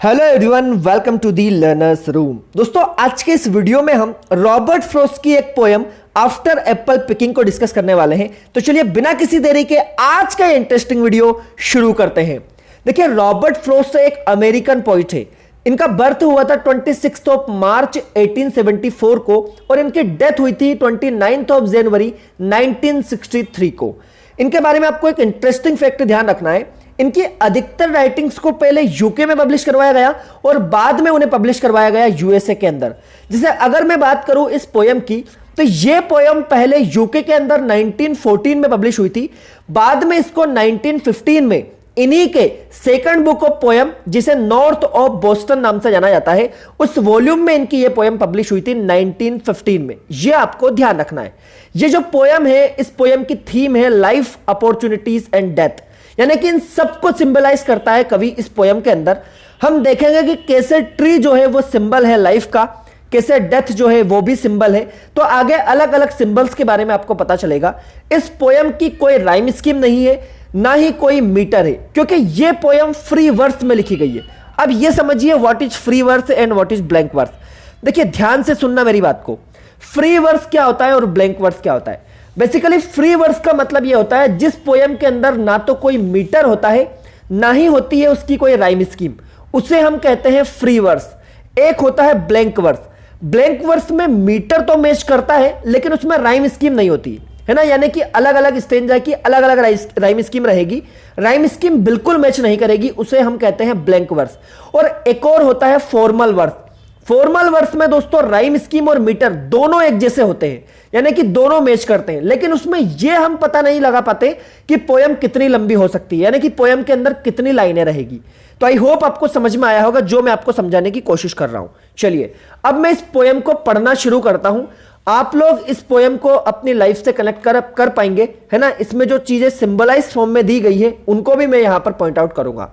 Hello everyone, welcome to the learners room. दोस्तों, आज के इस वीडियो में हम रॉबर्ट फ्रॉस्ट की एक पोयम आफ्टर एप्पल पिकिंग को डिस्कस करने वाले हैं। तो चलिए बिना किसी देरी के आज का इंटरेस्टिंग वीडियो शुरू करते हैं। देखिए, रॉबर्ट फ्रॉस्ट एक अमेरिकन पोइट है। इनका बर्थ हुआ था 26 ऑफ मार्च 1874 को और इनकी डेथ हुई थी 29 ऑफ जनवरी 1963 को। इनके बारे में आपको एक इंटरेस्टिंग फैक्ट ध्यान रखना है। इनकी अधिकतर राइटिंग्स को पहले यूके में पब्लिश करवाया गया और बाद में उन्हें पब्लिश करवाया गया यूएसए के अंदर। जैसे अगर मैं बात करूं इस पोयम की, तो यह पोयम पहले यूके के अंदर 1914 में पब्लिश हुई थी। बाद में इसको 1915 में इन्हीं के सेकंड बुक ऑफ पोयम, जिसे नॉर्थ ऑफ बोस्टन नाम से जाना जाता है, उस वॉल्यूम में इनकी यह पोयम पब्लिश हुई थी 1915 में। यह आपको ध्यान रखना है। यह जो पोयम है, इस पोयम की थीम है लाइफ, अपॉर्चुनिटीज एंड डेथ, यानी कि इन सबको सिंबलाइज करता है कवि इस पोयम के अंदर। हम देखेंगे कि कैसे ट्री जो है वो सिंबल है लाइफ का, कैसे डेथ जो है वो भी सिंबल है। तो आगे अलग अलग सिंबल्स के बारे में आपको पता चलेगा। इस पोयम की कोई राइम स्कीम नहीं है, ना ही कोई मीटर है, क्योंकि यह पोयम फ्री वर्स में लिखी गई है। अब यह समझिए what is free verse and what is blank verse. देखिए, ध्यान से सुनना मेरी बात को। फ्री वर्स क्या होता है और ब्लैंक वर्स क्या होता है। बेसिकली फ्री वर्स का मतलब यह होता है जिस पोयम के अंदर ना तो कोई मीटर होता है, ना ही होती है उसकी कोई राइम स्कीम, उसे हम कहते हैं फ्री वर्स। एक होता है ब्लैंक वर्स। ब्लैंक वर्स में मीटर तो मैच करता है, लेकिन उसमें राइम स्कीम नहीं होती है ना, यानी कि अलग अलग स्टेंजा की अलग अलग राइम स्कीम रहेगी। राइम स्कीम बिल्कुल मैच नहीं करेगी, उसे हम कहते हैं ब्लैंक वर्स। और एक और होता है फॉर्मल वर्स। फॉर्मल वर्स में दोस्तों राइम स्कीम और मीटर दोनों एक जैसे होते हैं, यानी कि दोनों मैच करते हैं, लेकिन उसमें यह हम पता नहीं लगा पाते कि पोयम कितनी लंबी हो सकती है, यानी कि पोयम के अंदर कितनी लाइनें रहेगी। तो आई होप आपको समझ में आया होगा जो मैं आपको समझाने की कोशिश कर रहा हूं। चलिए अब मैं इस पोयम को पढ़ना शुरू करता हूं। आप लोग इस पोयम को अपनी लाइफ से कनेक्ट कर पाएंगे, है ना। इसमें जो चीजें सिंबलाइज फॉर्म में दी गई है उनको भी मैं यहां पर पॉइंट आउट करूंगा।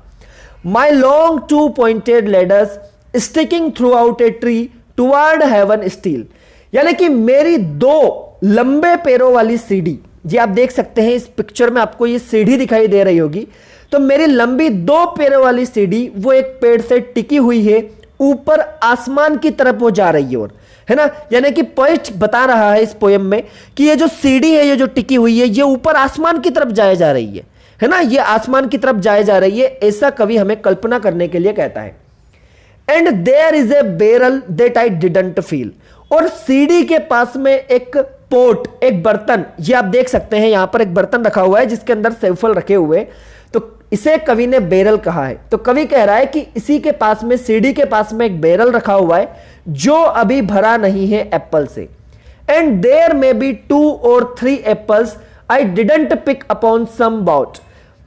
My long two pointed ladder's sticking through out a tree toward heaven still, यानी कि मेरी दो लंबे पैरों वाली सीढ़ी, जी आप देख सकते हैं इस पिक्चर में आपको ये सीढ़ी दिखाई दे रही होगी। तो मेरी लंबी दो पैरों वाली सीढ़ी वो एक पेड़ से टिकी हुई है, ऊपर आसमान की तरफ वो जा रही है, और है ना, यानी कि पोएट बता रहा है इस पोयम में कि ये जो सीढ़ी है, ये जो टिकी हुई है, ये ऊपर आसमान की तरफ जाए जा रही है ना, ये आसमान की तरफ जाए जा रही है, ऐसा कवि हमें कल्पना करने के लिए कहता है। And there is a barrel that I didn't fill, और सीढ़ी के पास में एक पोट, एक बर्तन, ये आप देख सकते हैं यहां पर एक बर्तन रखा हुआ है जिसके अंदर सेवफल रखे हुए, तो इसे कवि ने बैरल कहा है। तो कवि कह रहा है कि इसी के पास में, सीढ़ी के पास में एक बैरल रखा हुआ है जो अभी भरा नहीं है एप्पल से। And there may be 2 or 3 apples I didn't pick upon some bough,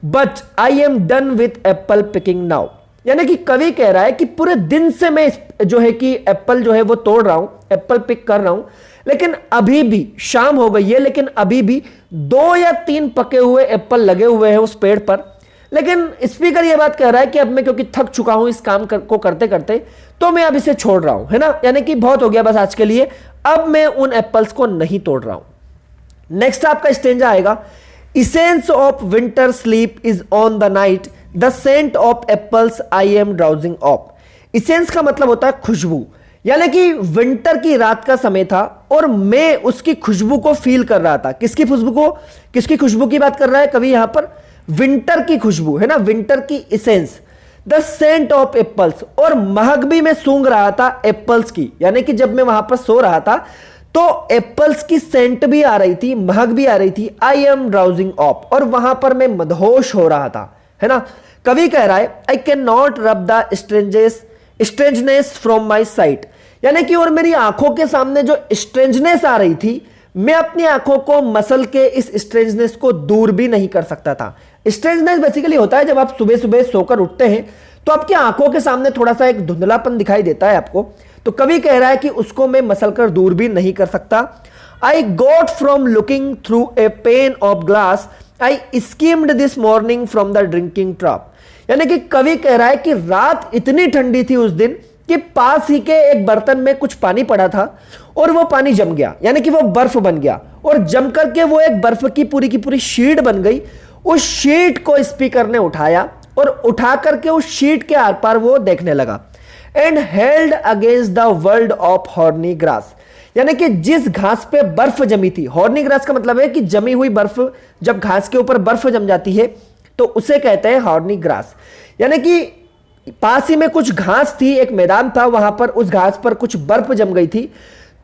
but I am done with apple picking now, यानी कि कवि कह रहा है कि पूरे दिन से मैं जो है कि एप्पल जो है वो तोड़ रहा हूं, एप्पल पिक कर रहा हूं, लेकिन अभी भी शाम हो गई है, लेकिन अभी भी 2 या 3 पके हुए एप्पल लगे हुए हैं उस पेड़ पर। लेकिन स्पीकर ये बात कह रहा है कि अब मैं क्योंकि थक चुका हूं इस काम को करते करते, तो मैं अब इसे छोड़ रहा हूं, है ना, यानी कि बहुत हो गया बस आज के लिए, अब मैं उन एप्पल्स को नहीं तोड़ रहा हूं। नेक्स्ट आपका स्टेंजा आएगा, essence of winter sleep is on the night, the scent of apples I am drowsing off. Essence का मतलब होता है खुशबू, यानी कि विंटर की रात का समय था और मैं उसकी खुशबू को फील कर रहा था। किसकी खुशबू को, किसकी खुशबू की बात कर रहा है कवि यहां पर, विंटर की खुशबू, है ना, विंटर की essence. The scent of apples, और महक भी मैं सूंघ रहा था एप्पल्स की, यानी कि जब मैं वहां पर सो रहा था तो एप्पल्स की सेंट भी आ रही थी, महक भी आ रही थी। आई एम ड्राउजिंग ऑफ, और वहां पर मैं मदहोश हो रहा था, है ना। कवि कह रहा है आई कैन नॉट रब the strangeness from my site, यानी कि और मेरी आंखों के सामने जो स्ट्रेंजनेस आ रही थी, मैं अपनी आंखों को मसल के इस स्ट्रेंजनेस को दूर भी नहीं कर सकता था। स्ट्रेंजनेस बेसिकली होता है जब आप सुबह सुबह सोकर उठते हैं तो आपकी आंखों के सामने थोड़ा सा एक धुंधलापन दिखाई देता है आपको, तो कवि कह रहा है कि उसको मैं मसल कर दूर भी नहीं कर सकता। I got from looking through a pane of glass, I skimmed this morning from the drinking trough, यानी कि कवि कह रहा है कि रात इतनी ठंडी थी उस दिन कि पास ही के एक बर्तन में कुछ पानी पड़ा था और वो पानी जम गया, यानी कि वो बर्फ बन गया, और जम करके वो एक बर्फ की पूरी शीट बन गई। उस शीट को स्पीकर ने उठाया और उठा करके उस शीट के आर पार वो देखने लगा। And held against the world of horny grass, यानी कि जिस घास पे बर्फ जमी थी, हॉर्नी ग्रास का मतलब है कि जमी हुई बर्फ, जब घास के ऊपर बर्फ जम जाती है तो उसे कहते हैं हॉर्नी ग्रास। यानी कि पास ही में कुछ घास थी, एक मैदान था, वहां पर उस घास पर कुछ बर्फ जम गई थी,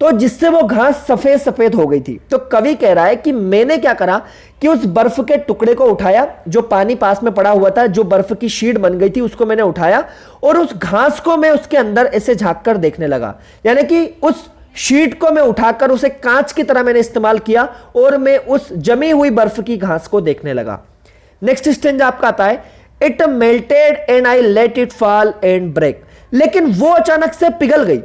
तो जिससे वो घास सफेद सफेद हो गई थी। तो कवि कह रहा है कि मैंने क्या करा कि उस बर्फ के टुकड़े को उठाया, जो पानी पास में पड़ा हुआ था, जो बर्फ की शीट बन गई थी, उसको मैंने उठाया और उस घास को मैं उसके अंदर ऐसे झांक कर देखने लगा। यानी कि उस शीट को मैं उठाकर उसे कांच की तरह मैंने इस्तेमाल किया और मैं उस जमी हुई बर्फ की घास को देखने लगा। नेक्स्ट स्टेंजा आपका आता है, it melted and I let it fall and break. लेकिन वो अचानक से पिघल गई,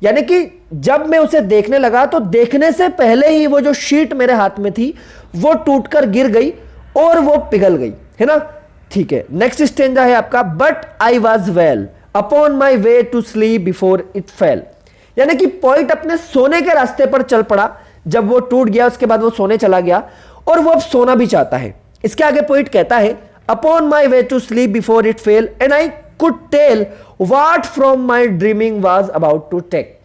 यानी कि जब मैं उसे देखने लगा तो देखने से पहले ही वो जो शीट मेरे हाथ में थी वो टूटकर गिर गई और वो पिघल गई, है ना। ठीक है, नेक्स्ट स्टेंजा है आपका, but I was well upon my way to sleep before it fell. यानी कि पोइट अपने सोने के रास्ते पर चल पड़ा, जब वो टूट गया उसके बाद वो सोने चला गया और वो अब सोना भी चाहता है। इसके आगे पोइट कहता है, upon my way to sleep before it fell and I could tell what from my dreaming was about to take,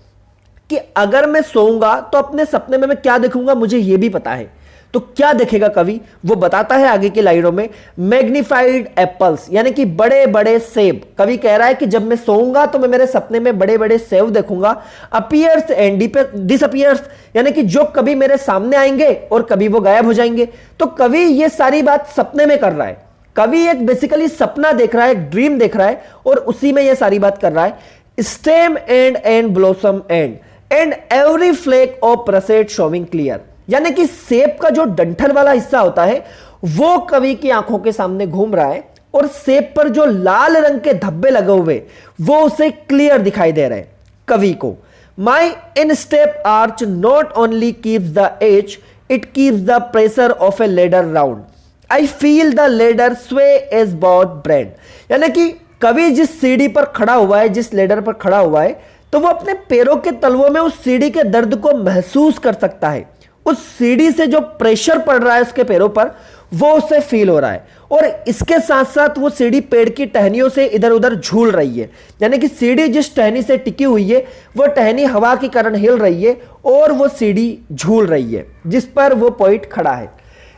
कि अगर मैं सोऊंगा तो अपने सपने में मैं क्या देखूंगा मुझे यह भी पता है। तो क्या देखेगा कवि, वो बताता है आगे की लाइनों में, मैग्निफाइड एप्पल्स, यानी कि बड़े बड़े सेब। कवि कह रहा है कि जब मैं सोऊंगा तो मैं मेरे सपने में बड़े बड़े सेब देखूंगा। अपीयर्स एंड डिसअपीयर्स, यानी कि जो कभी मेरे सामने आएंगे और कभी वो गायब हो जाएंगे। तो कवि ये सारी बात सपने में कर रहा है। कवि एक बेसिकली सपना देख रहा है, एक ड्रीम देख रहा है और उसी में ये सारी बात कर रहा है। Stem and blossom and every fleck of russet showing clear, यानी कि सेब का जो डंठल वाला हिस्सा होता है वो कवि की आंखों के सामने घूम रहा है और सेब पर जो लाल रंग के धब्बे लगे हुए वो उसे क्लियर दिखाई दे रहे हैं कवि को। My instep arch not only keeps the ache, it keeps the pressure of a ladder round, I feel the ladder sway as boughs bend. यानी कि कवि जिस सीढ़ी पर खड़ा हुआ है, जिस लेडर पर खड़ा हुआ है, तो वो अपने पैरों के तलवों में उस सीढ़ी के दर्द को महसूस कर सकता है। उस सीढ़ी से जो प्रेशर पड़ रहा है उसके पैरों पर वो उसे फील हो रहा है और इसके साथ साथ वो सीढ़ी पेड़ की टहनियों से इधर उधर झूल रही है। यानी कि सीढ़ी जिस टहनी से टिकी हुई है वो टहनी हवा के कारण हिल रही है और वो सीढ़ी झूल रही है जिस पर वो पॉइंट खड़ा है।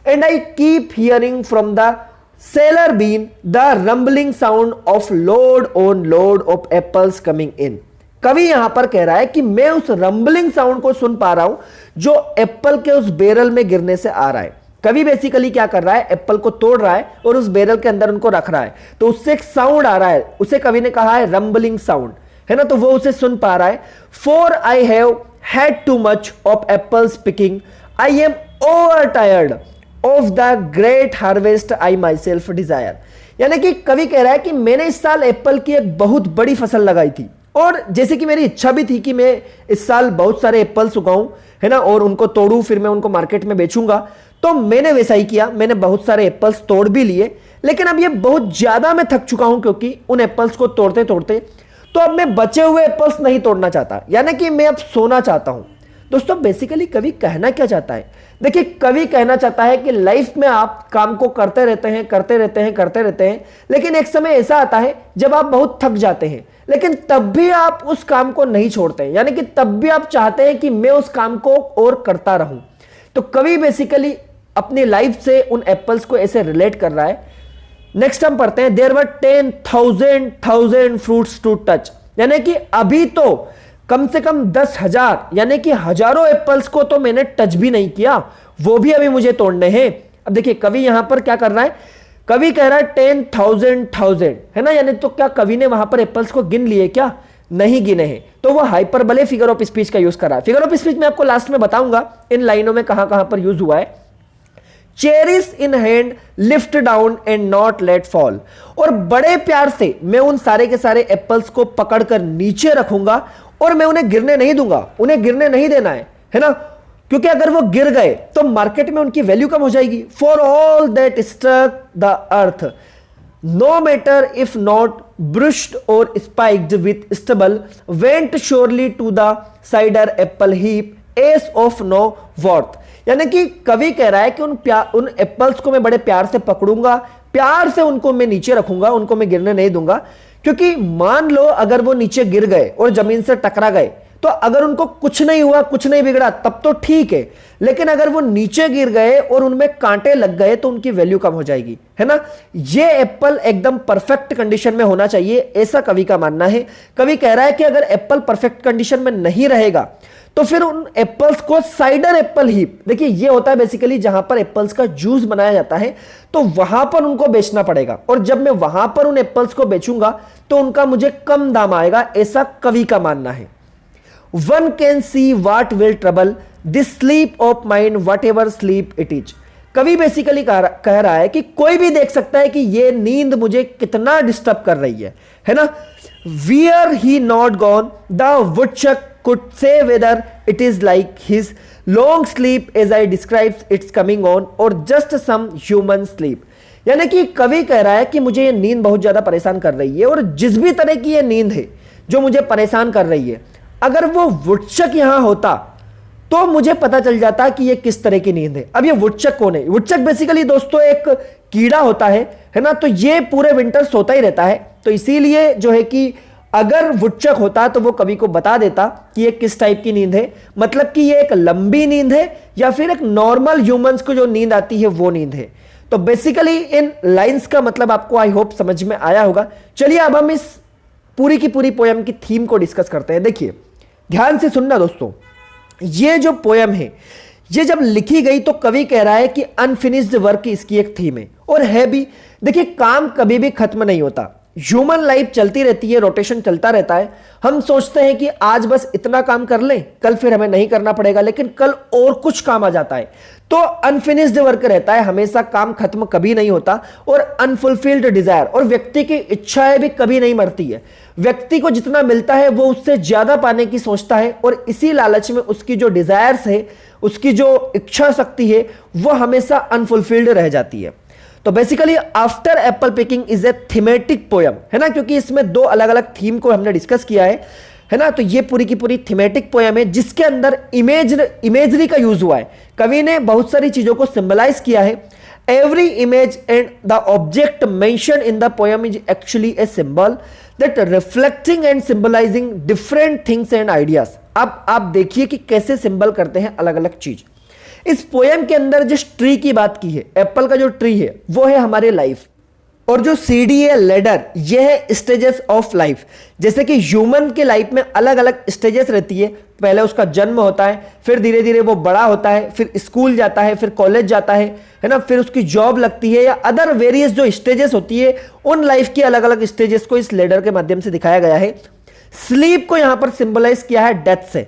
And I keep hearing from the cellar bin the rumbling sound of load on load of apples coming in. कवि यहां पर कह रहा है कि मैं उस रंबलिंग साउंड को सुन पा रहा हूं जो एप्पल के उस बैरल में गिरने से आ रहा है। कवि बेसिकली क्या कर रहा है, एप्पल को तोड़ रहा है और उस बैरल के अंदर उनको रख रहा है, तो उससे एक साउंड आ रहा है, उसे कवि ने कहा है रंबलिंग साउंड, है ना। तो वो उसे सुन पा रहा है। For I have had too much of apples picking, I am overtired of the great harvest I myself desire. यानी कि कवि कह रहा है कि मैंने इस साल एप्पल की एक बहुत बड़ी फसल लगाई थी और जैसे कि मेरी इच्छा भी थी कि मैं इस साल बहुत सारे एप्पल्स उगाऊं, है ना, और उनको तोड़ूं, फिर मैं उनको मार्केट में बेचूंगा। तो मैंने वैसा ही किया, मैंने बहुत सारे एप्पल्स तोड़ भी लिए, लेकिन अब ये बहुत ज्यादा मैं थक चुका हूं क्योंकि उन एप्पल्स को तोड़ते तोड़ते, तो अब मैं बचे हुए एप्पल्स नहीं तोड़ना चाहता, यानी कि मैं अब सोना चाहता हूं। दोस्तों बेसिकली कवि कहना क्या चाहता है, देखिए कवि कहना चाहता है कि लाइफ में आप काम को करते रहते हैं, लेकिन एक समय ऐसा आता है जब आप बहुत थक जाते हैं, लेकिन तब भी आप उस काम को नहीं छोड़ते हैं, यानी कि तब भी आप चाहते हैं कि मैं उस काम को और करता रहूं। तो कवि बेसिकली अपनी लाइफ से उन एप्पल्स को ऐसे रिलेट कर रहा है। नेक्स्ट हम पढ़ते हैं, there were 10,000 fruits to touch, यानी कि अभी तो कम से कम 10,000 यानी कि हजारों एप्पल्स को तो मैंने टच भी नहीं किया, वो भी अभी मुझे तोड़ने हैं। अब देखिए कवि यहां पर क्या कर रहा है, कवि कह रहा है 10,000 है ना, यानी तो क्या कवि ने वहां पर एप्पल्स को गिन लिए क्या, नहीं गिने हैं, तो वो हाइपरबले फिगर ऑफ स्पीच का यूज कर रहा है। फिगर ऑफ स्पीच में आपको लास्ट में बताऊंगा इन लाइनों में कहां कहां पर यूज हुआ है। Cherish in hand lift down and not let fall, और बड़े प्यार से मैं उन सारे के सारे एप्पल्स को पकड़कर नीचे रखूंगा और मैं उन्हें गिरने नहीं दूंगा, उन्हें गिरने नहीं देना है ना, क्योंकि अगर वो गिर गए तो मार्केट में उनकी वैल्यू कम हो जाएगी। For all that struck the earth no matter if not bruised or spiked with stubble went surely to the cider apple heap as of no worth. यानी कि कवि कह रहा है कि उन एप्पल्स को मैं बड़े प्यार से पकड़ूंगा, प्यार से उनको मैं नीचे रखूंगा, उनको मैं गिरने नहीं दूंगा। क्योंकि मान लो अगर वो नीचे गिर गए और जमीन से टकरा गए, तो अगर उनको कुछ नहीं हुआ, कुछ नहीं बिगड़ा, तब तो ठीक है। लेकिन अगर वो नीचे गिर गए और उनमें कांटे लग गए तो उनकी वैल्यू कम हो जाएगी, है ना। ये एप्पल एकदम परफेक्ट कंडीशन में होना चाहिए, ऐसा कवि का मानना है। कवि कह रहा है कि अगर एप्पल परफेक्ट कंडीशन में नहीं रहेगा तो फिर उन एप्पल्स को साइडर एप्पल हीप, देखिए ये होता है बेसिकली जहां पर एप्पल्स का जूस बनाया जाता है, तो वहां पर उनको बेचना पड़ेगा। और जब मैं वहां पर उन एप्पल्स को बेचूंगा तो उनका मुझे कम दाम आएगा, ऐसा कवि का मानना है। One can see what will trouble this sleep of mine, whatever sleep it is. कवि बेसिकली कह रहा है कि कोई भी देख सकता है कि ये नींद मुझे कितना डिस्टर्ब कर रही है ना। Where he not gone, the woodchuck could say whether it is like his long sleep as I described its coming on or just some human sleep. यानी कि कवि कह रहा है कि मुझे ये नींद बहुत ज्यादा परेशान कर रही है, और जिस भी तरह की ये नींद है जो मुझे परेशान कर रही है, अगर वो वुडचक यहां होता तो मुझे पता चल जाता कि ये किस तरह की नींद है। अब ये वुडचक कौन है? वुडचक बेसिकली दोस्तों एक कीड़ा होता है ना, तो ये पूरे विंटर सोता ही रहता है। तो इसीलिए जो है कि अगर वुडचक होता तो वो कवि को बता देता कि ये किस टाइप की नींद है, मतलब कि ये एक लंबी नींद है या फिर एक नॉर्मल ह्यूमंस को जो नींद आती है वो नींद है। तो बेसिकली इन लाइंस का मतलब आपको आई होप समझ में आया होगा। चलिए अब हम इस पूरी की पूरी पोयम की थीम को डिस्कस करते हैं। देखिए ध्यान से सुनना दोस्तों, ये जो पोयम है ये जब लिखी गई तो कवि कह रहा है कि अनफिनिश्ड वर्क इसकी एक थीम है, और है भी। देखिए काम कभी भी खत्म नहीं होता, ह्यूमन लाइफ चलती रहती है, रोटेशन चलता रहता है। हम सोचते हैं कि आज बस इतना काम कर लें, कल फिर हमें नहीं करना पड़ेगा, लेकिन कल और कुछ काम आ जाता है। तो अनफिनिश्ड वर्क रहता है, हमेशा काम खत्म कभी नहीं होता। और अनफुलफिल्ड डिजायर, और व्यक्ति की इच्छाएं भी कभी नहीं मरती है। व्यक्ति को जितना मिलता है वो उससे ज्यादा पाने की सोचता है, और इसी लालच में उसकी जो डिजायर्स है, उसकी जो इच्छा शक्ति है, वो हमेशा अनफुलफिल्ड रह जाती है। तो basically after apple picking is a thematic poem, है ना, क्योंकि इसमें दो अलग अलग थीम को हमने डिस्कस किया है ना। तो ये पूरी की पूरी थीमेटिक पोयम है जिसके अंदर इमेजरी का यूज हुआ है। कवि ने बहुत सारी चीजों को सिंबलाइज किया है। Every image and the object mention in the poem is actually a symbol that reflecting and symbolising different things and ideas. अब आप देखिए कि कैसे सिंबल करते हैं अलग अलग चीज। इस पोयम के अंदर जिस ट्री की बात की है, एप्पल का जो ट्री है वो है हमारे लाइफ, और जो सीढ़ी है लेडर, ये है स्टेजेस ऑफ लाइफ। जैसे कि ह्यूमन के लाइफ में अलग अलग स्टेजेस रहती है। पहले उसका जन्म होता है, फिर धीरे धीरे वो बड़ा होता है, फिर स्कूल जाता है, फिर कॉलेज जाता है ना, फिर उसकी जॉब लगती है, या अदर वेरियस जो स्टेजेस होती है, उन लाइफ की अलग अलग स्टेजेस को इस लेडर के माध्यम से दिखाया गया है। स्लीप को यहां पर सिंबलाइज किया है डेथ से,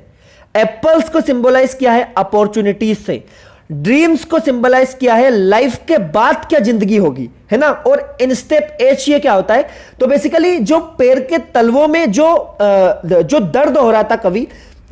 एप्पल्स को सिंबलाइज किया है अपॉर्चुनिटीज से, ड्रीम्स को सिंबलाइज किया है लाइफ के बाद क्या जिंदगी होगी, है ना। और इन स्टेप एच ये क्या होता है, तो बेसिकली जो पैर के तलवों में जो दर्द हो रहा था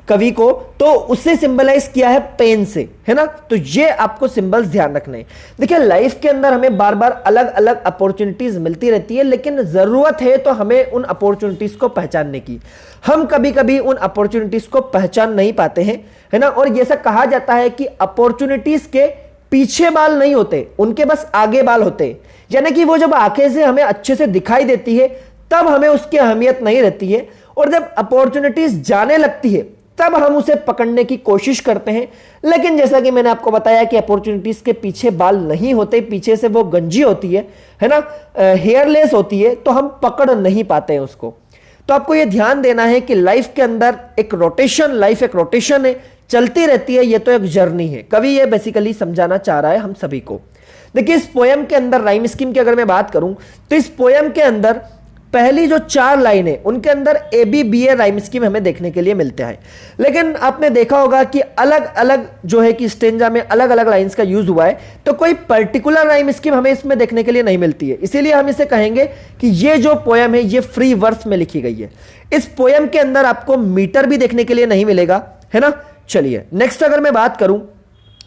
कवि को, तो उसे सिंबलाइज किया है पेन से, है ना। तो ये आपको सिंबल्स ध्यान रखने हैं। देखिए लाइफ के अंदर हमें बार बार अलग अलग अपॉर्चुनिटीज मिलती रहती है, लेकिन जरूरत है तो हमें उन अपॉर्चुनिटीज को पहचानने की। हम कभी कभी उन अपॉर्चुनिटीज को पहचान नहीं पाते हैं, है ना। और ऐसा कहा जाता है कि अपॉर्चुनिटीज के पीछे बाल नहीं होते, उनके बस आगे बाल होते हैं। यानी कि वो जब आंखें से हमें अच्छे से दिखाई देती है तब हमें उसकी अहमियत नहीं रहती है, और जब अपॉर्चुनिटीज जाने लगती है तब हम उसे पकड़ने की कोशिश करते हैं। लेकिन जैसा कि मैंने आपको बताया कि अपॉर्चुनिटीज के पीछे बाल नहीं होते, पीछे से वो गंजी होती है ना, हेयरलेस होती है, तो हम पकड़ नहीं पाते हैं उसको। तो आपको यह ध्यान देना है कि लाइफ के अंदर एक रोटेशन, लाइफ एक रोटेशन है, चलती रहती है, ये तो एक जर्नी है। कवि ये बेसिकली समझाना चाह रहा है हम सभी को। देखिए इस पोयम के अंदर राइम स्कीम की अगर मैं बात करूं तो इस पोयम के अंदर पहली जो 4 लाइन है उनके अंदर ABBA राइम स्कीम हमें देखने के लिए मिलते हैं। लेकिन आपने देखा होगा कि अलग अलग जो है कि स्टेंजा में अलग अलग लाइंस का यूज हुआ है, तो कोई पर्टिकुलर राइम स्कीम हमें इसमें देखने के लिए नहीं मिलती है। इसीलिए हम इसे कहेंगे कि ये जो पोयम है ये फ्री वर्स में लिखी गई है। इस पोयम के अंदर आपको मीटर भी देखने के लिए नहीं मिलेगा, है ना। चलिए नेक्स्ट अगर मैं बात करूं,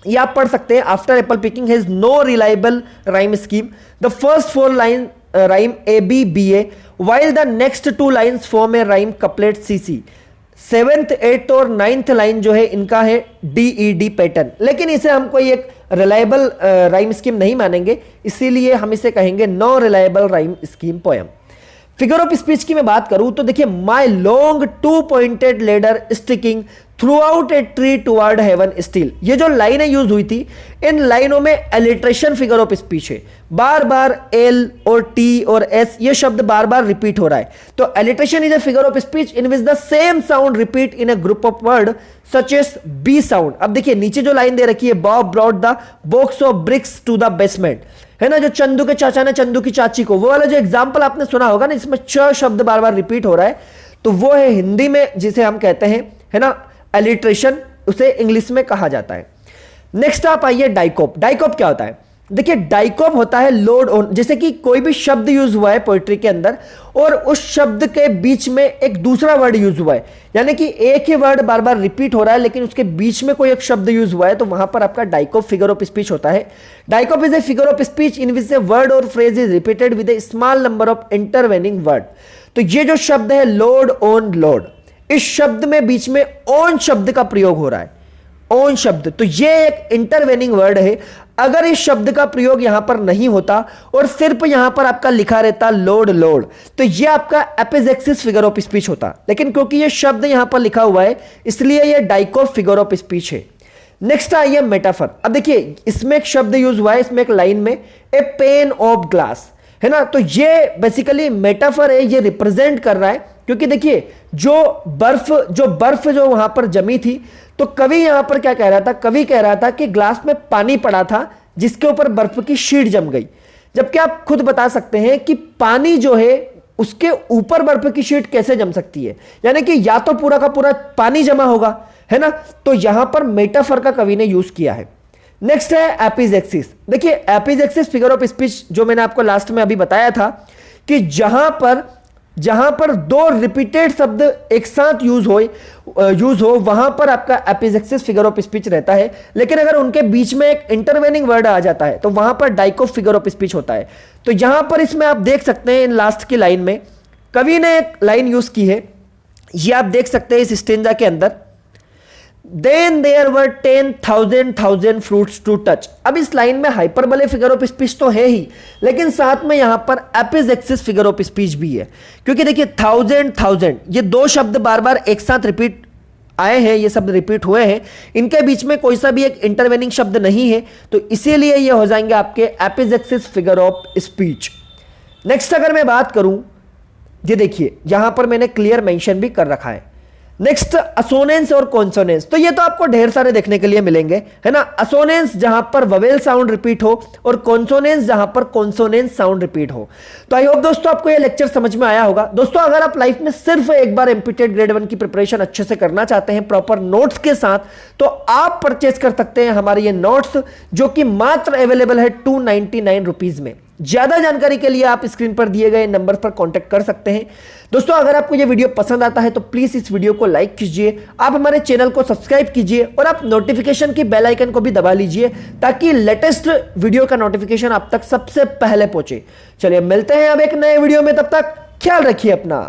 ये आप पढ़ सकते हैं, after apple picking has no reliable rhyme scheme, the first 4 line rhyme ABBA while the next 2 lines form a rhyme couplet CC। 7th 8th और 9th लाइन जो है इनका है DED पैटर्न, लेकिन इसे हम कोई एक रिलायबल राइम स्कीम नहीं मानेंगे, इसीलिए हम इसे कहेंगे non reliable rhyme scheme poem. Figure of speech की मैं बात करूं तो देखिए, my long two pointed ladder sticking through out a tree toward heaven still, ये जो लाइनें यूज हुई थी, इन लाइनों में एलिट्रेशन फिगर ऑफ स्पीच है। बार बार एल और टी और एस ये शब्द बार बार रिपीट हो रहा है, तो alliteration is a figure of speech in which the same sound repeat in a group of word such as B sound. अब देखिए नीचे जो लाइन दे रखी है, Bob brought the box of bricks to the basement, है ना, जो चंदू के चाचा ने चंदू की चाची को, वो वाला जो एग्जाम्पल आपने सुना होगा ना, इसमें च शब्द बार बार रिपीट हो रहा है, तो वो है हिंदी में जिसे हम कहते हैं, है ना, एलिट्रेशन, उसे इंग्लिश में कहा जाता है। नेक्स्ट आप आइए डाइकोप। डाइकोप क्या होता है? देखिए डाइकोप होता है लोड ऑन, जैसे कि कोई भी शब्द यूज हुआ है पोइट्री के अंदर और उस शब्द के बीच में एक दूसरा वर्ड यूज हुआ है, यानी कि एक ही वर्ड बार बार रिपीट हो रहा है लेकिन उसके बीच में कोई एक शब्द यूज हुआ है, तो वहां पर आपका डाइकोप फिगर ऑफ स्पीच होता है। Diacope is a figure of speech in which a word or phrase is repeated with a small number of intervening word. तो ये जो शब्द है लोड ऑन लोड, इस शब्द में बीच में ऑन शब्द का प्रयोग हो रहा है, ऑन शब्द, तो ये एक इंटरवेनिंग वर्ड है। अगर इस शब्द का प्रयोग यहां पर नहीं होता और सिर्फ यहां पर आपका लिखा रहता लोड लोड, तो ये आपका एपिजेक्सिस फिगर ऑफ स्पीच होता, लेकिन क्योंकि ये शब्द यहां पर लिखा हुआ है इसलिए ये डाइकोप फिगर ऑफ स्पीच है। नेक्स्ट आइए मेटाफर। अब देखिए इसमें एक शब्द यूज हुआ है, इसमें एक लाइन में ए पेन ऑफ ग्लास, है ना, तो ये बेसिकली मेटाफर है, ये रिप्रेजेंट कर रहा है, क्योंकि देखिए जो बर्फ जो वहां पर जमी थी, तो कवि यहां पर क्या कह रहा था, कवि कह रहा था कि ग्लास में पानी पड़ा था जिसके ऊपर बर्फ की शीट जम गई, जबकि आप खुद बता सकते हैं कि पानी जो है उसके ऊपर बर्फ की शीट कैसे जम सकती है, यानी कि या तो पूरा का पूरा पानी जमा होगा, है ना, तो यहां पर मेटाफर का कवि ने यूज किया है। नेक्स्ट है एपिजेक्सिस। देखिए एपिजेक्सिस फिगर ऑफ स्पीच जो मैंने आपको लास्ट में अभी बताया था कि जहां पर दो रिपीटेड शब्द एक साथ यूज हो वहां पर आपका एपिजेक्सिस फिगर ऑफ स्पीच रहता है, लेकिन अगर उनके बीच में एक इंटरवेनिंग वर्ड आ जाता है तो वहां पर डाइकोप फिगर ऑफ स्पीच होता है। तो यहां पर इसमें आप देख सकते हैं इन लास्ट की लाइन में कवि ने एक लाइन यूज की है, ये आप देख सकते हैं इस स्टेंजा के अंदर, Then there were 10,000 fruits to touch। अब इस लाइन में हाइपरबोले फिगर ऑफ स्पीच तो है ही, लेकिन साथ में यहां पर एपिजेक्सिस फिगर ऑफ स्पीच भी है, क्योंकि देखिए थाउजेंड ये दो शब्द बार बार एक साथ रिपीट आए हैं, ये शब्द रिपीट हुए हैं, इनके बीच में कोई सा भी एक इंटरवेनिंग शब्द नहीं है, तो इसीलिए ये हो जाएंगे आपके एपिजेक्सिस फिगर ऑफ स्पीच। नेक्स्ट अगर मैं बात करूं, ये देखिए यहां पर मैंने क्लियर मेंशन भी कर रखा है। नेक्स्ट असोनेंस और कॉन्सोनेंस, तो ये तो आपको ढेर सारे देखने के लिए मिलेंगे, है ना। असोनेंस जहां पर ववेल साउंड रिपीट हो और कॉन्सोनेंस जहां पर कॉन्सोनेंस साउंड रिपीट हो। तो आई होप दोस्तों आपको ये लेक्चर समझ में आया होगा। दोस्तों अगर आप लाइफ में सिर्फ एक बार एमपीटेट ग्रेड 1 की प्रिपरेशन अच्छे से करना चाहते हैं प्रॉपर नोट्स के साथ, तो आप परचेज कर सकते हैं हमारे ये नोट्स, जो कि मात्र अवेलेबल है 299 रुपीज में। ज्यादा जानकारी के लिए आप स्क्रीन पर दिए गए नंबर पर कांटेक्ट कर सकते हैं। दोस्तों अगर आपको यह वीडियो पसंद आता है तो प्लीज इस वीडियो को लाइक कीजिए, आप हमारे चैनल को सब्सक्राइब कीजिए और आप नोटिफिकेशन की बेल आइकन को भी दबा लीजिए ताकि लेटेस्ट वीडियो का नोटिफिकेशन आप तक सबसे पहले पहुंचे। चलिए मिलते हैं अब एक नए वीडियो में, तब तक ख्याल रखिए अपना।